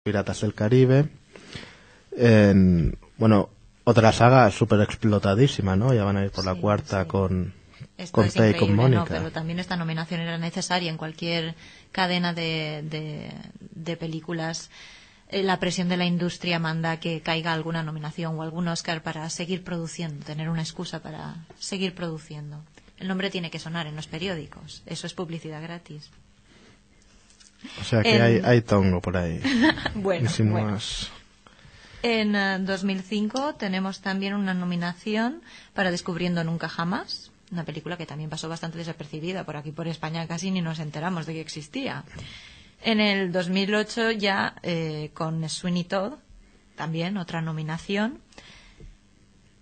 Piratas del Caribe. Bueno, otra saga súper explotadísima, ¿no? Ya van a ir por la cuarta con Tay y con Mónica. ¿no? Pero también esta nominación era necesaria en cualquier cadena de películas. La presión de la industria manda que caiga alguna nominación o algún Oscar para seguir produciendo, tener una excusa para seguir produciendo. El nombre tiene que sonar en los periódicos. Eso es publicidad gratis. O sea que hay tongo por ahí. Bueno. Más. En 2005 tenemos también una nominación para Descubriendo Nunca Jamás, una película que también pasó bastante desapercibida. Por aquí, por España, casi ni nos enteramos de que existía. En el 2008 ya con Sweeney Todd, también otra nominación.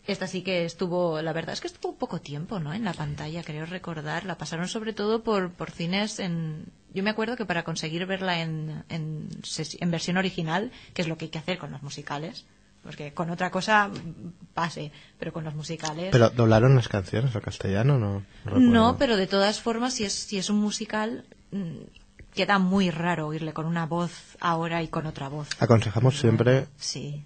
Esta sí que estuvo, la verdad es que estuvo poco tiempo, ¿no? En la pantalla, creo recordar. La pasaron sobre todo por cines Yo me acuerdo que para conseguir verla en versión original, que es lo que hay que hacer con los musicales, porque con otra cosa pase, pero con los musicales... ¿Pero doblaron las canciones al castellano? No recuerdo. No, pero de todas formas, si es un musical, queda muy raro oírle con una voz ahora y con otra voz. Aconsejamos siempre... Sí,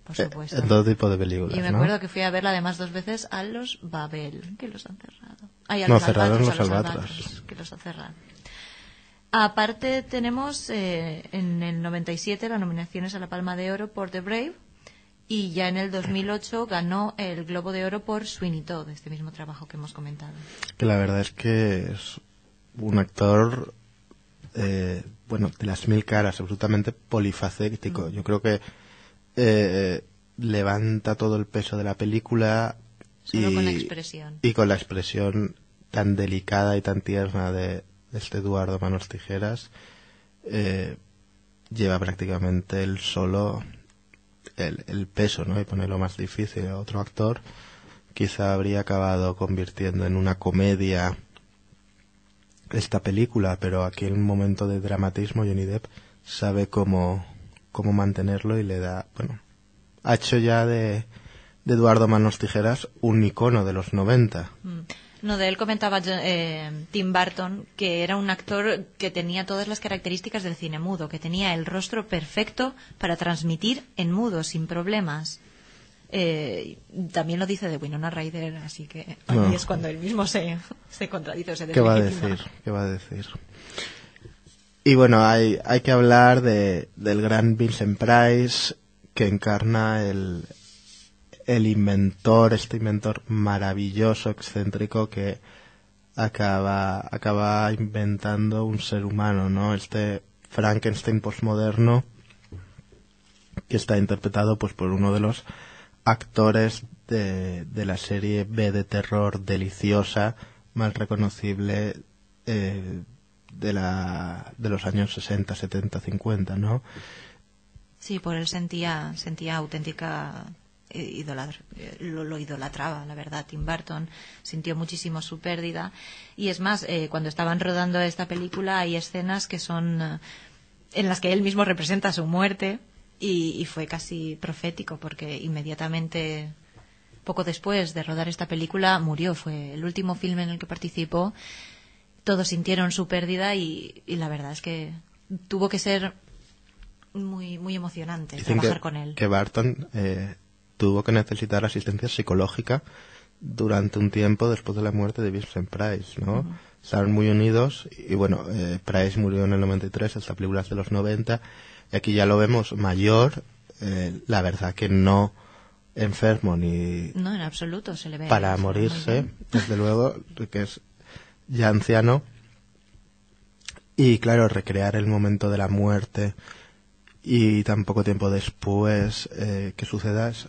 por supuesto. En todo tipo de películas, y me acuerdo que fui a verla además 2 veces a los Babel, que los han cerrado. Cerraron los Albatros. Que los han cerrado. Aparte tenemos en el 97 las nominaciones a la Palma de Oro por The Brave, y ya en el 2008 ganó el Globo de Oro por Sweeney Todd, este mismo trabajo que hemos comentado. Que la verdad es que es un actor, de las mil caras, absolutamente polifacético. Yo creo que levanta todo el peso de la película solo con la expresión. Y con la expresión tan delicada y tan tierna de este Eduardo Manos Tijeras, lleva prácticamente él solo el peso, ¿no? Y pone lo más difícil. Otro actor quizá habría acabado convirtiendo en una comedia esta película, pero aquí en un momento de dramatismo Johnny Depp sabe cómo mantenerlo y le da, ha hecho ya de Eduardo Manos Tijeras un icono de los 90. No, de él comentaba Tim Burton que era un actor que tenía todas las características del cine mudo, que tenía el rostro perfecto para transmitir en mudo, sin problemas. También lo dice de Winona Ryder, así que ahí es cuando él mismo se contradice o se deslegitima. ¿Qué va a decir? Y bueno, hay que hablar del gran Vincent Price, que encarna el inventor, este inventor maravilloso, excéntrico, que acaba inventando un ser humano, ¿no? Este Frankenstein postmoderno, que está interpretado pues por uno de los actores de la serie B de terror deliciosa, más reconocible de los años 60, 70, 50, ¿no? Sí, por él sentía auténtica lo idolatraba, la verdad. Tim Burton sintió muchísimo su pérdida, y es más, cuando estaban rodando esta película hay escenas que son en las que él mismo representa su muerte, y fue casi profético, porque inmediatamente, poco después de rodar esta película, murió. Fue el último filme en el que participó. Todos sintieron su pérdida y la verdad es que tuvo que ser muy, muy emocionante trabajar con él. Que Burton tuvo que necesitar asistencia psicológica durante un tiempo después de la muerte de Vincent Price, ¿no? Uh-huh. Estaban muy unidos y Price murió en el 93, esta película es de los 90, y aquí ya lo vemos mayor, la verdad que no enfermo ni... No, en absoluto, se le ve para morirse, desde luego, que es ya anciano, y claro, recrear el momento de la muerte y tan poco tiempo después que suceda es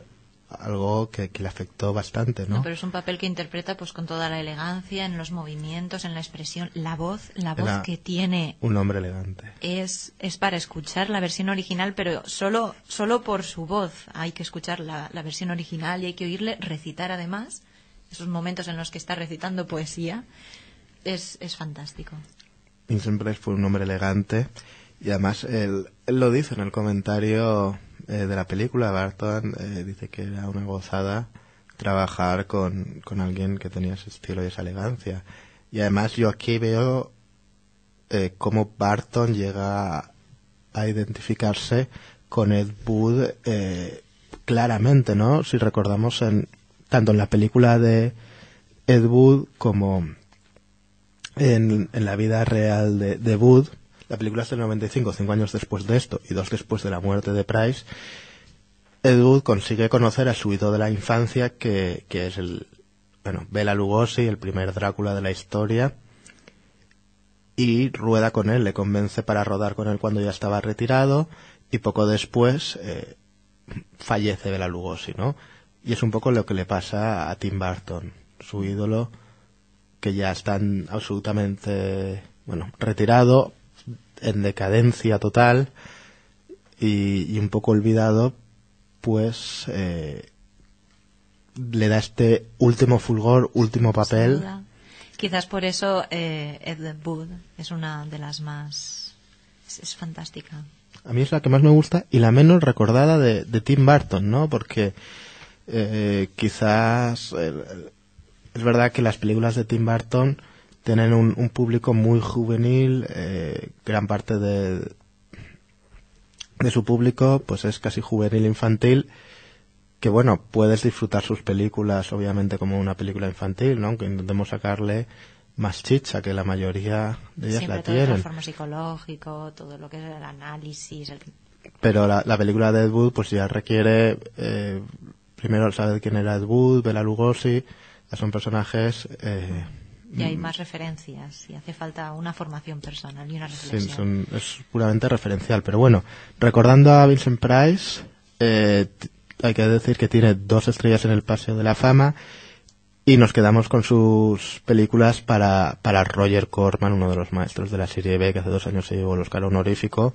algo que le afectó bastante, ¿no? Pero es un papel que interpreta pues con toda la elegancia, en los movimientos, en la expresión, la voz que tiene. Un hombre elegante. Es para escuchar la versión original, pero solo por su voz. Hay que escuchar la versión original y hay que oírle recitar además. Esos momentos en los que está recitando poesía es fantástico. Vincent Price fue un hombre elegante. Y además él lo dice en el comentario de la película. Burton dice que era una gozada trabajar con alguien que tenía ese estilo y esa elegancia. Y además yo aquí veo cómo Burton llega a identificarse con Ed Wood claramente, ¿no? Si recordamos tanto en la película de Ed Wood como en la vida real de Wood. La película es del 95, 5 años después de esto y 2 después de la muerte de Price. Ed Wood consigue conocer a su ídolo de la infancia, que es Bela Lugosi, el primer Drácula de la historia, y rueda con él, le convence para rodar con él cuando ya estaba retirado, y poco después fallece Bela Lugosi, ¿no? Y es un poco lo que le pasa a Tim Burton, su ídolo, que ya está absolutamente, retirado, en decadencia total, y un poco olvidado, pues le da este último fulgor, último papel. Quizás por eso Ed Wood es una de las más... Es fantástica. A mí es la que más me gusta y la menos recordada de Tim Burton, ¿no? Porque quizás es verdad que las películas de Tim Burton tienen un público muy juvenil, gran parte de su público pues es casi juvenil infantil, que puedes disfrutar sus películas obviamente como una película infantil, ¿no? Aunque intentemos sacarle más chicha, que la mayoría de ellas siempre la todo tienen. el trasfondo psicológico, todo lo que es el análisis. Pero la película de Ed Wood pues ya requiere primero saber quién era Ed Wood, Bela Lugosi, ya son personajes... y hay más referencias y hace falta una formación personal y una reflexión. Sí, es puramente referencial. Pero bueno, recordando a Vincent Price, hay que decir que tiene 2 estrellas en el Paseo de la Fama y nos quedamos con sus películas para Roger Corman, uno de los maestros de la serie B, que hace 2 años se llevó el Oscar honorífico.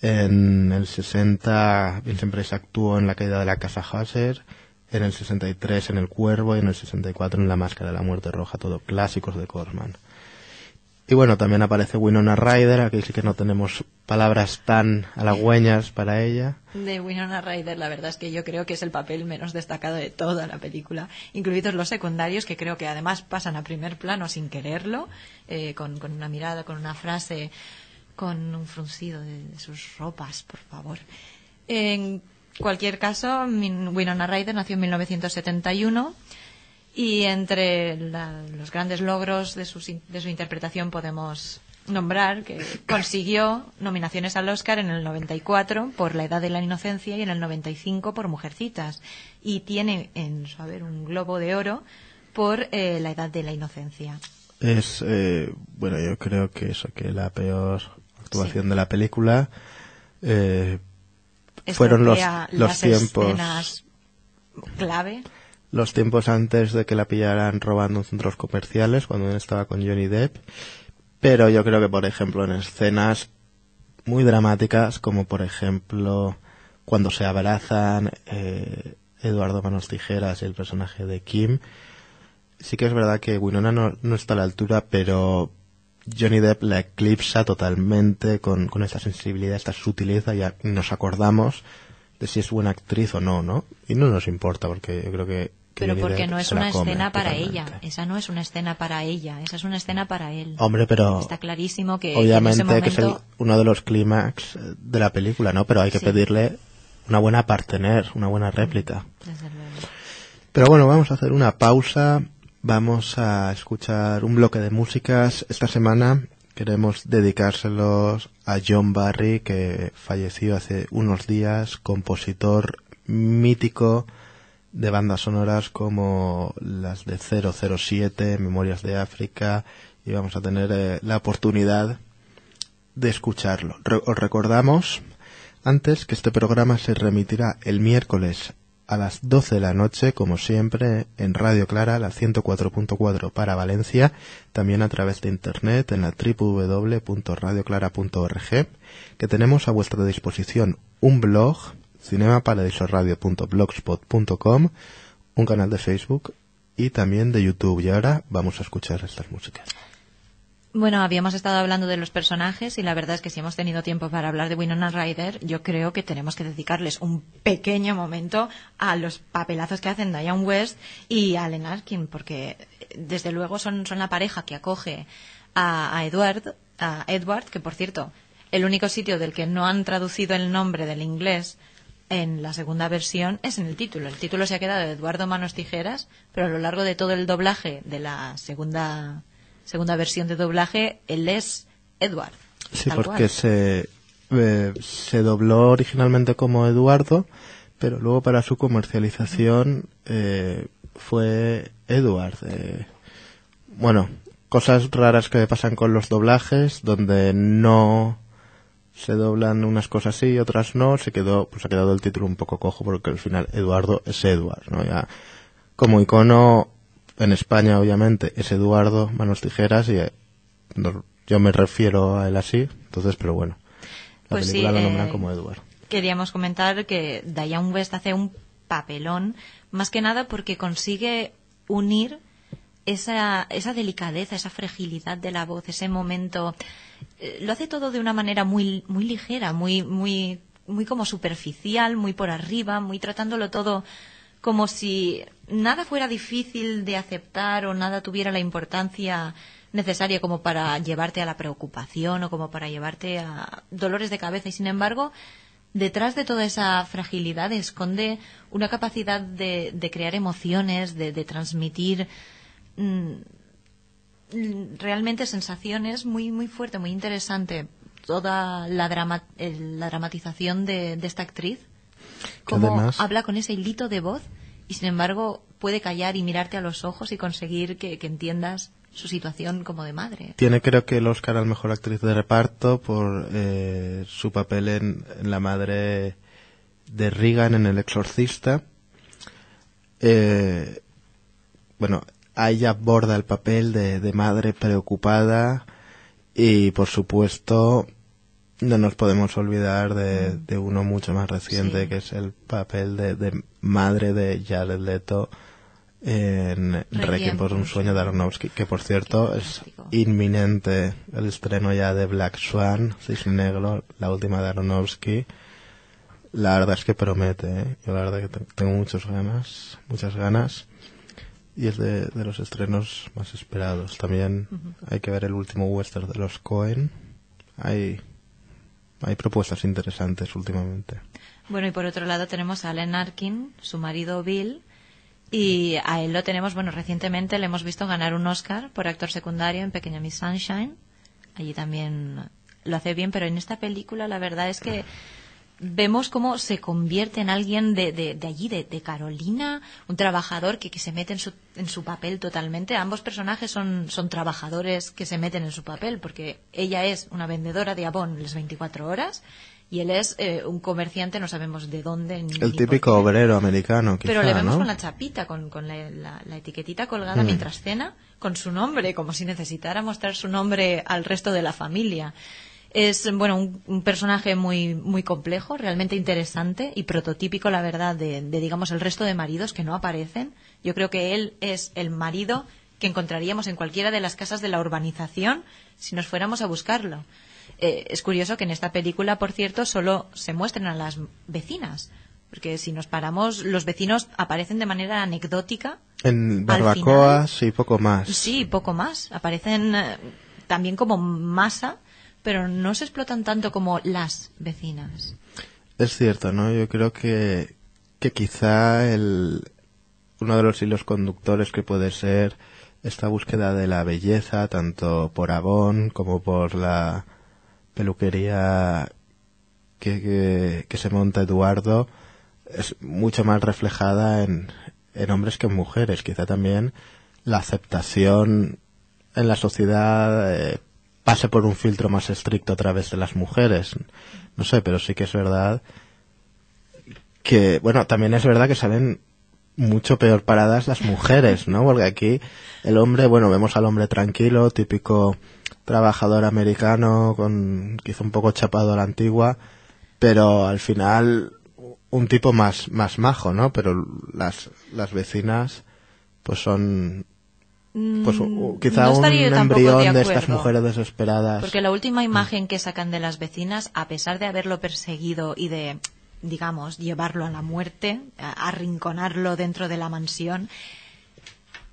En el 60 Vincent Price actuó en La caída de la casa Hasser, en el 63 en El Cuervo y en el 64 en La máscara de la muerte roja, todo clásicos de Corman. Y también aparece Winona Ryder, aquí sí que no tenemos palabras tan halagüeñas para ella. De Winona Ryder, la verdad es que yo creo que es el papel menos destacado de toda la película, incluidos los secundarios, que creo que además pasan a primer plano sin quererlo, con una mirada, con una frase, con un fruncido de sus ropas, por favor. En cualquier caso, Winona Ryder nació en 1971 y entre los grandes logros de su interpretación podemos nombrar que consiguió nominaciones al Oscar en el 94 por La edad de la inocencia y en el 95 por Mujercitas, y tiene en su haber un Globo de Oro por La edad de la inocencia. Es yo creo que la peor actuación de la película. Fueron los tiempos escenas clave. Los tiempos antes de que la pillaran robando en centros comerciales, cuando él estaba con Johnny Depp. Pero yo creo que, por ejemplo, en escenas muy dramáticas, como por ejemplo cuando se abrazan Eduardo Manos Tijeras y el personaje de Kim, sí que es verdad que Winona no está a la altura, pero Johnny Depp la eclipsa totalmente con esta sensibilidad, esta sutileza, y nos acordamos de si es buena actriz o no, ¿no? Y no nos importa, porque yo creo que pero Johnny porque Depp no es se la una come escena para totalmente. ella. Esa no es una escena para ella, esa es una escena para él. Hombre, pero está clarísimo que obviamente en ese momento... que es uno de los clímax de la película, ¿no? Pero hay que pedirle una buena partener, una buena réplica. Desde luego. Pero bueno, vamos a hacer una pausa. Vamos a escuchar un bloque de músicas. Esta semana queremos dedicárselos a John Barry, que falleció hace unos días, compositor mítico de bandas sonoras como las de 007, Memorias de África, y vamos a tener la oportunidad de escucharlo. Os recordamos antes que este programa se remitirá el miércoles a las 12 de la noche, como siempre, en Radio Clara, la 104.4 para Valencia, también a través de internet en la www.radioclara.org, que tenemos a vuestra disposición un blog, cinemaparadisoradio.blogspot.com, un canal de Facebook y también de YouTube. Y ahora vamos a escuchar estas músicas. Bueno, habíamos estado hablando de los personajes y la verdad es que si hemos tenido tiempo para hablar de Winona Ryder, yo creo que tenemos que dedicarles un pequeño momento a los papelazos que hacen Diane West y Alan Arkin, porque desde luego son la pareja que acoge a Edward, que por cierto el único sitio del que no han traducido el nombre del inglés en la segunda versión es en el título. El título se ha quedado de Eduardo Manos Tijeras, pero a lo largo de todo el doblaje de la segunda versión de doblaje, él es Edward. Sí, porque se dobló originalmente como Eduardo, pero luego para su comercialización fue Edward. Bueno, cosas raras que pasan con los doblajes, donde no se doblan unas cosas sí y otras no, ha quedado el título un poco cojo, porque al final Eduardo es Edward, ¿no? Ya como icono en España, obviamente, es Eduardo Manos Tijeras, y yo me refiero a él así, entonces, pero bueno, la pues película sí, lo nombran como Edward. Queríamos comentar que Diane West hace un papelón, más que nada porque consigue unir esa delicadeza, esa fragilidad de la voz, ese momento. Lo hace todo de una manera muy muy ligera, muy como superficial, muy por arriba, muy tratándolo todo como si nada fuera difícil de aceptar o nada tuviera la importancia necesaria como para llevarte a la preocupación o como para llevarte a dolores de cabeza. Y sin embargo, detrás de toda esa fragilidad esconde una capacidad de crear emociones, de transmitir realmente sensaciones muy muy fuerte, muy interesante. Toda la dramatización de esta actriz, cómo además habla con ese hilito de voz y sin embargo puede callar y mirarte a los ojos y conseguir que entiendas su situación como de madre. Tiene, creo que, el Oscar al mejor actriz de reparto por su papel en la madre de Regan en El Exorcista. Bueno, ella aborda el papel de madre preocupada, y por supuesto no nos podemos olvidar de uno mucho más reciente, sí, que es el papel de madre de Jared Leto en Requiem por un sueño de Aronofsky, que por cierto es inminente el estreno ya de Black Swan, Cisne Negro, la última de Aronofsky. La verdad es que promete, ¿eh? Yo la verdad que tengo muchas ganas, y es de los estrenos más esperados. También hay que ver el último western de los Coen. Hay propuestas interesantes últimamente. Bueno, y por otro lado tenemos a Alan Arkin, su marido Bill, y a él lo tenemos, bueno, recientemente le hemos visto ganar un Oscar por actor secundario en Pequeña Miss Sunshine. Allí también lo hace bien, pero en esta película la verdad es que vemos cómo se convierte en alguien de allí, de Carolina, un trabajador que se mete en su papel totalmente. Ambos personajes son trabajadores que se meten en su papel, porque ella es una vendedora de Avon las 24 horas y él es un comerciante, no sabemos de dónde. El típico obrero americano, quizá, pero le vemos, ¿no?, con la chapita, con la etiquetita colgada mientras cena, con su nombre, como si necesitara mostrar su nombre al resto de la familia. Es, bueno, un personaje muy muy complejo, realmente interesante y prototípico, la verdad, de digamos el resto de maridos que no aparecen. Yo creo que él es el marido que encontraríamos en cualquiera de las casas de la urbanización si nos fuéramos a buscarlo. Es curioso que en esta película, por cierto, solo se muestren a las vecinas, porque si nos paramos, los vecinos aparecen de manera anecdótica. En barbacoas y poco más. Sí, poco más. Aparecen también como masa, pero no se explotan tanto como las vecinas. Es cierto, ¿no? Yo creo que quizá uno de los hilos conductores que puede ser esta búsqueda de la belleza, tanto por Avon como por la peluquería que se monta Eduardo, es mucho más reflejada en hombres que en mujeres. Quizá también la aceptación en la sociedad pase por un filtro más estricto a través de las mujeres. No sé, pero sí que es verdad que, bueno, también es verdad que salen mucho peor paradas las mujeres, ¿no? Porque aquí el hombre, bueno, vemos al hombre tranquilo, típico trabajador americano, quizá un poco chapado a la antigua, pero al final un tipo más majo, ¿no? Pero las vecinas pues son pues quizá no un embrión de estas acuerdo, mujeres desesperadas. porque la última imagen que sacan de las vecinas, a pesar de haberlo perseguido y de, digamos, llevarlo a la muerte, arrinconarlo dentro de la mansión,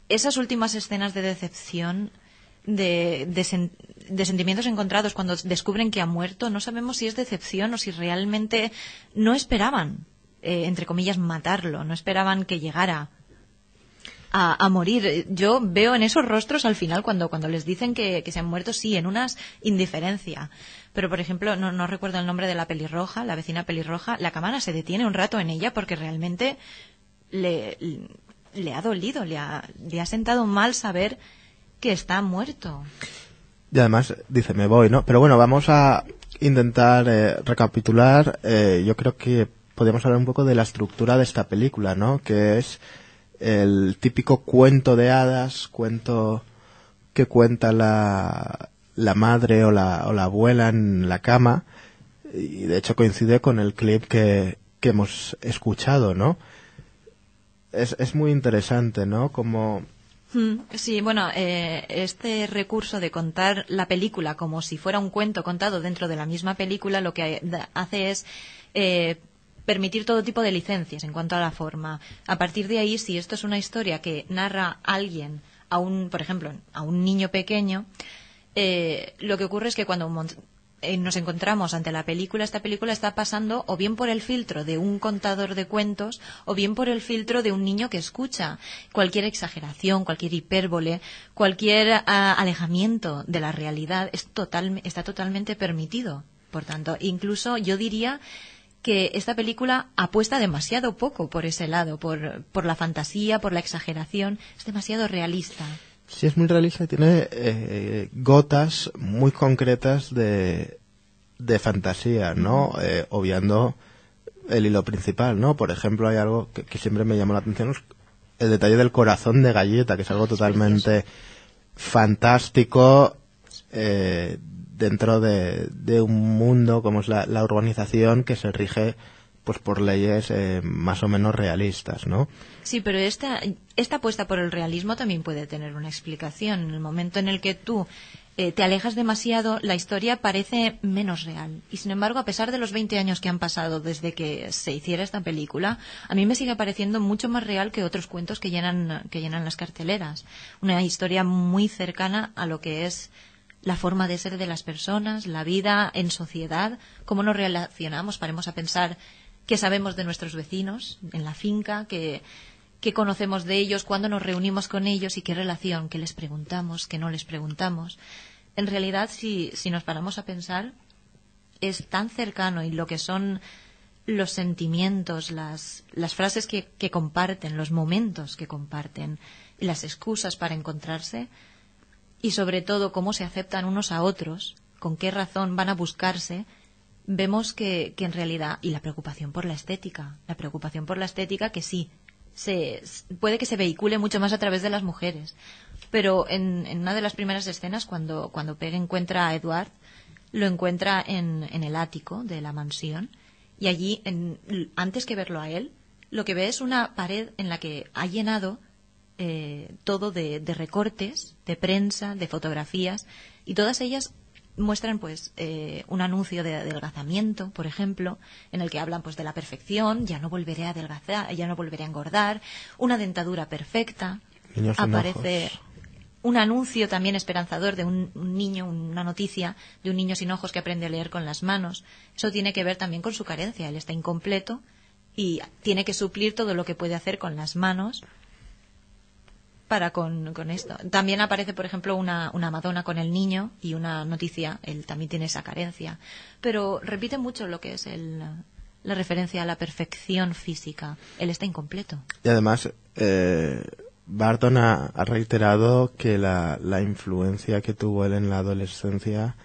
esas últimas escenas de decepción de sentimientos encontrados cuando descubren que ha muerto. No sabemos si es decepción o si realmente no esperaban, entre comillas, matarlo, no esperaban que llegara a morir. Yo veo en esos rostros al final cuando les dicen que se han muerto, sí, en unas indiferencia. Pero, por ejemplo, no recuerdo el nombre de la pelirroja, la vecina pelirroja, la cámara se detiene un rato en ella porque realmente le ha dolido, le ha sentado mal saber que está muerto. Y además dice, me voy, ¿no? Pero bueno, vamos a intentar recapitular. Yo creo que podríamos hablar un poco de la estructura de esta película, ¿no? Que es el típico cuento de hadas, cuento que cuenta la madre o la abuela en la cama, y de hecho coincide con el clip que hemos escuchado, ¿no? Es muy interesante, ¿no? Como... Sí, bueno, este recurso de contar la película como si fuera un cuento contado dentro de la misma película lo que hace es permitir todo tipo de licencias en cuanto a la forma. A partir de ahí, si esto es una historia que narra alguien por ejemplo, a un niño pequeño, lo que ocurre es que cuando nos encontramos ante la película, esta película está pasando o bien por el filtro de un contador de cuentos o bien por el filtro de un niño que escucha. Cualquier exageración, cualquier hipérbole, cualquier alejamiento de la realidad está totalmente permitido. Por tanto, incluso yo diría que esta película apuesta demasiado poco por ese lado, por la fantasía, por la exageración. Es demasiado realista. Sí, es muy realista y tiene gotas muy concretas de fantasía, ¿no? Obviando el hilo principal, ¿no? Por ejemplo, hay algo que siempre me llamó la atención, el detalle del corazón de galleta, que es algo totalmente fantástico dentro de un mundo como es la urbanización, que se rige pues por leyes más o menos realistas, ¿no? Sí, pero esta apuesta por el realismo también puede tener una explicación. En el momento en el que tú te alejas demasiado, la historia parece menos real. Y sin embargo, a pesar de los 20 años que han pasado desde que se hiciera esta película, a mí me sigue pareciendo mucho más real que otros cuentos que llenan las carteleras. Una historia muy cercana a lo que es la forma de ser de las personas, la vida en sociedad, cómo nos relacionamos. Paremos a pensar qué sabemos de nuestros vecinos en la finca, qué conocemos de ellos, cuándo nos reunimos con ellos y qué relación, qué les preguntamos, qué no les preguntamos. En realidad, si nos paramos a pensar, es tan cercano, y lo que son los sentimientos, las frases que comparten, los momentos que comparten, y las excusas para encontrarse, y sobre todo cómo se aceptan unos a otros, con qué razón van a buscarse, vemos que en realidad, y la preocupación por la estética que sí, puede que se vehicule mucho más a través de las mujeres, pero en una de las primeras escenas, cuando Peg encuentra a Edward, lo encuentra en el ático de la mansión, y allí, antes que verlo a él, lo que ve es una pared en la que ha llenado todo de recortes, de prensa, de fotografías, y todas ellas muestran pues un anuncio de adelgazamiento, por ejemplo, en el que hablan pues de la perfección, ya no volveré a adelgazar, ya no volveré a engordar, una dentadura perfecta. Aparece un anuncio también esperanzador de un niño, una noticia de un niño sin ojos que aprende a leer con las manos. Eso tiene que ver también con su carencia, él está incompleto y tiene que suplir todo lo que puede hacer con las manos para con esto. También aparece, por ejemplo, una Madonna con el niño y una noticia, él también tiene esa carencia. Pero repite mucho lo que es la referencia a la perfección física. Él está incompleto. Y además, Barton ha reiterado que la influencia que tuvo él en la adolescencia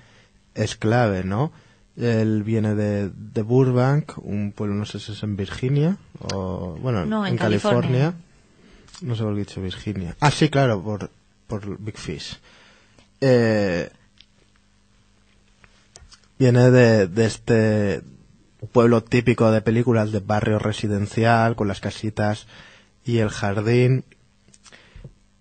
es clave, ¿no? Él viene de Burbank, un pueblo, no sé si es en Virginia, o bueno, no, en California. No sé por qué he dicho Virginia. Ah, sí, claro, por Big Fish. Viene de este pueblo típico de películas de barrio residencial, con las casitas y el jardín,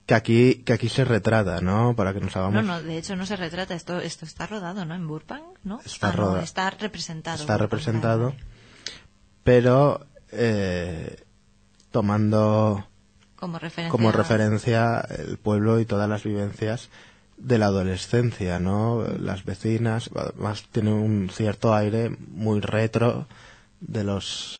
que aquí se retrata, ¿no? Para que nos hagamos... No, de hecho no se retrata. Esto está rodado, ¿no? En Burbank, ¿no? Está representado. Está representado, pero tomando... como referencia el pueblo y todas las vivencias de la adolescencia, ¿no? Las vecinas, además tiene un cierto aire muy retro de los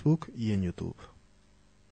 Facebook y en YouTube.